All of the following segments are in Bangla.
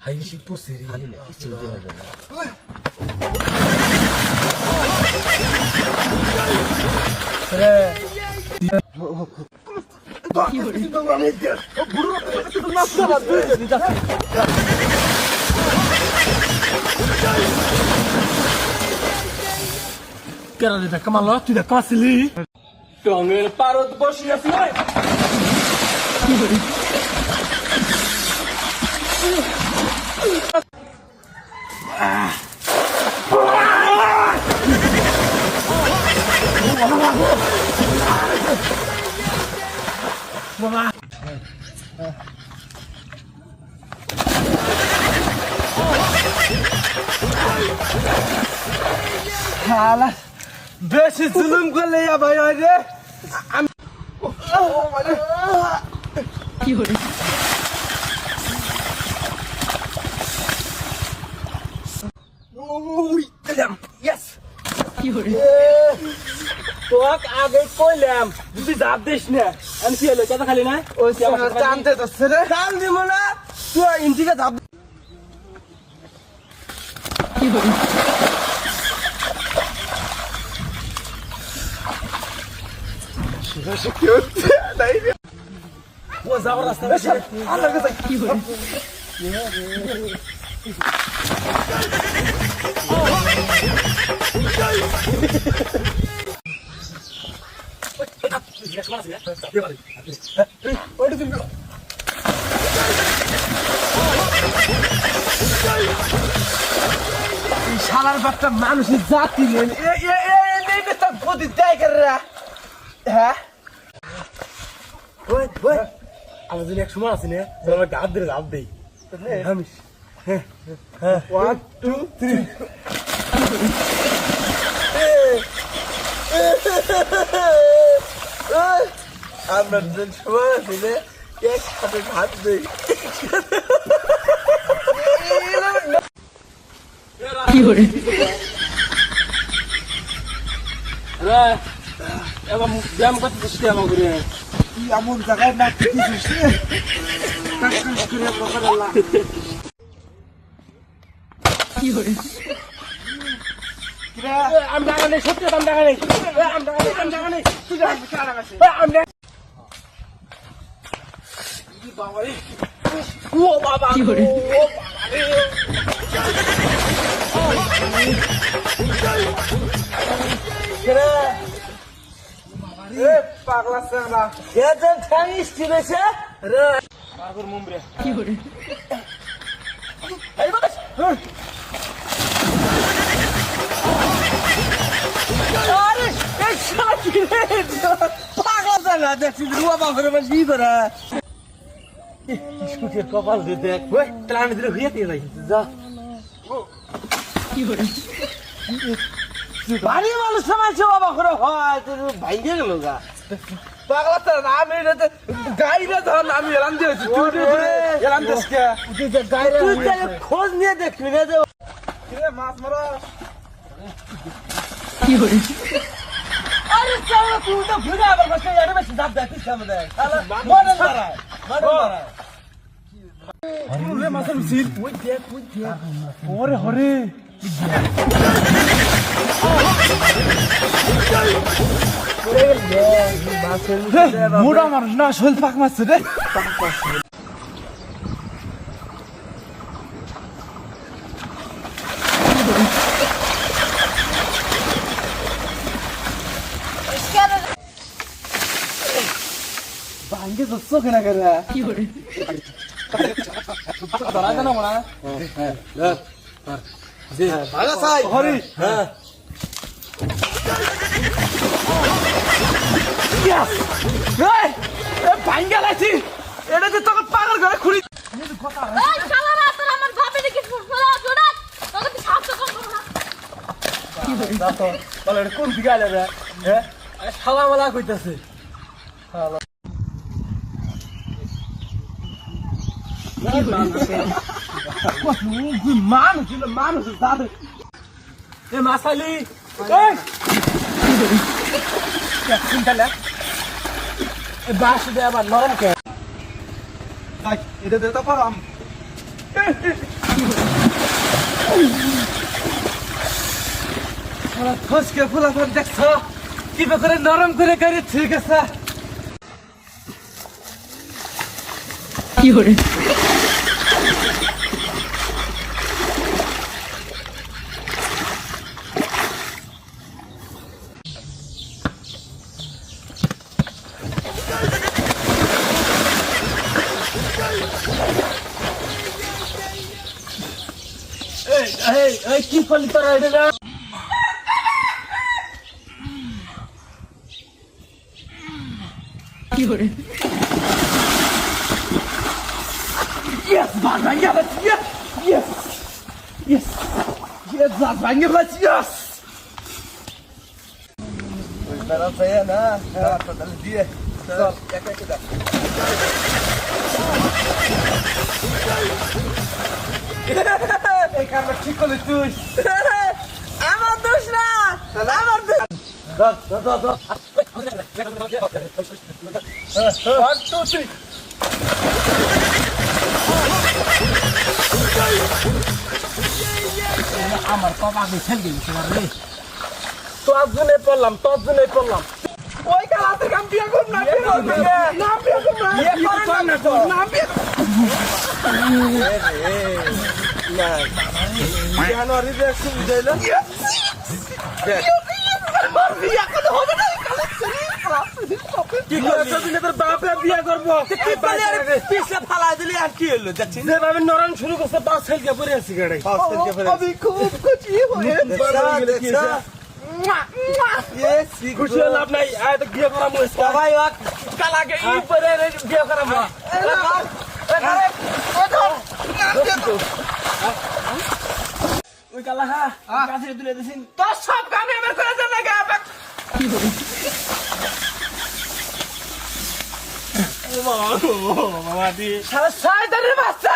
হাই শীত পড়ছে রে আরে কিছু দেওয়া যাবে কেন রে দেখা মারলো তুই দেখা আসলি টঙের পারদ বসিয়াছি বেশি জুলুম করলে ভাই রে আমি কি হরে ইয়েস কি হরে তোক আগে কইলাম তুই জাপ দিস না আমি কি হলো কথা খালি না ওই টানতে যাচ্ছে রে টান দিব না তুই ইন্টিকে জাপ কি হরে वो जबरदस्त है अलग से की हो শালার বাচ্চা মানুষের জাতি নেই এ তো গদি দেয় করে হ্যাঁ ওই ওই আমি যদি এক সময় আসি না তোর গাছ ধরে লাভ দেই আমি হ্যাঁ 1 2 3 আমরা যদি সময় আসি না এক সাথে হাত দেই কি করে রে এবার ব্যায়াম করতে দিচ্ছি আমাকে এমন জায়গায় না কিছু কি করে আমি টাকা নেই সত্যি আমি টাকা নেই আমি টাকা নেই ও বাবা কি করে পাগলা সালা এজন ঠাইস দিবেছে রে পাগর মুমরে কি করে এই বাস আরে এই শালা কি রে পাগলা সালা দেখি রুয়া পাগর মানে কি করে স্কুটির কপাল দিয়ে দেখ ওই প্ল্যান দিলে হইয়া দিয়ে যাই যা কি করে ভারী মানুষ সমাজে বাবা করে হয় তোর ভাইগে গেল গা পাগলা তো আমি গাইরে ধর আমি এলাম দিয়েছি তুই এলাম দিস কে তুই খোঁজ নিয়ে দেখবি না যে মাছ মারা কি হল আরে চালা তুই তো ঘুরে আবার বসে আরে বেশি দাব দেখিস আমাদের মনে মারায় আরে মাছের মিছিল ওই দেখ ওরে হরে মোটা মানুষ না শোল পাক মারছে রে ভাঙ্গে যাচ্ছ কেনা করে কি করে ধরা কেন মনে ভালো চাই হরি হ্যাঁ ভাঙ্গা লাগছি এটা যে তোকে পাগল করে খুঁড়ি কোন দিকে আলে রে হ্যাঁ শালা মালা কইতাছে মানুষ এ মাসালি বাস দে আবার নরম কে এটা দে তো পারাম ফসকে ফুলাফান দেখছ কি করে নরম করে গাড়ি ঠিক আছে কি করে এই কি ফলি তোরা এটা না কি করে Yes, Vanya, yes, yes, yes, yes, Vanya, yes. Espera aí, né? Tá dando dia. Só, é que dá. Ei, cara, que coletus. Amar dos na. Amar dos. Dá. 1 2 3. আমার বাবা বেছেন গেছে রে তোর জন্য পড়লাম ওই কালাতে কাম বিয়া কর না না বিয়া কর না তো না বিয়া না জানুয়ারি রে সুবিধাইলো বিয়া কত হবে না কি করছ দিনে তোর বাপে বিয়া করব কি পালে পিছে ফালা দিলি আর কি হলো যাচ্ছি যেভাবে নরম শুরু করছে বাস হেলকে পড়ে আছি গাড়ি আমি খুব খুশি হয়ে খুশি লাভ নাই আয় তো বিয়ে করা মনে সবাই কালাকে ই পরে বিয়ে করা মনে ওই কালা কাছে তুলে দিছিন তোর সব কামে আমার করে দেন না গা কি করে শয়তানের বাচ্চা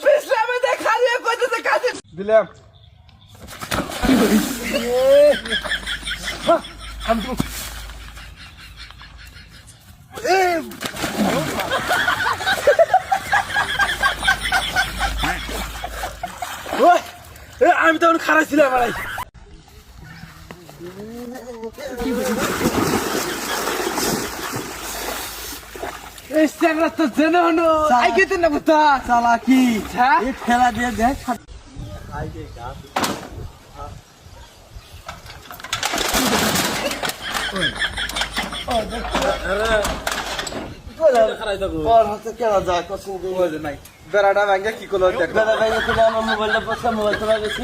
পিছলে আমি দেখালিয়ে কইতেছে কাছে দিলাম কি করে আমি তখন খারাপ ছিলাম ভাই কি করে এই স্যাংরা তো জেনে হলো আই গেতে না বুতা চালাকি এই খেলা দিয়ে দেখ বেড়াটা ভাঙ্গে কি করলো দেখ বেড়া ভাঙ্গে আমার মোবাইলটা মোবাইল তো গেছি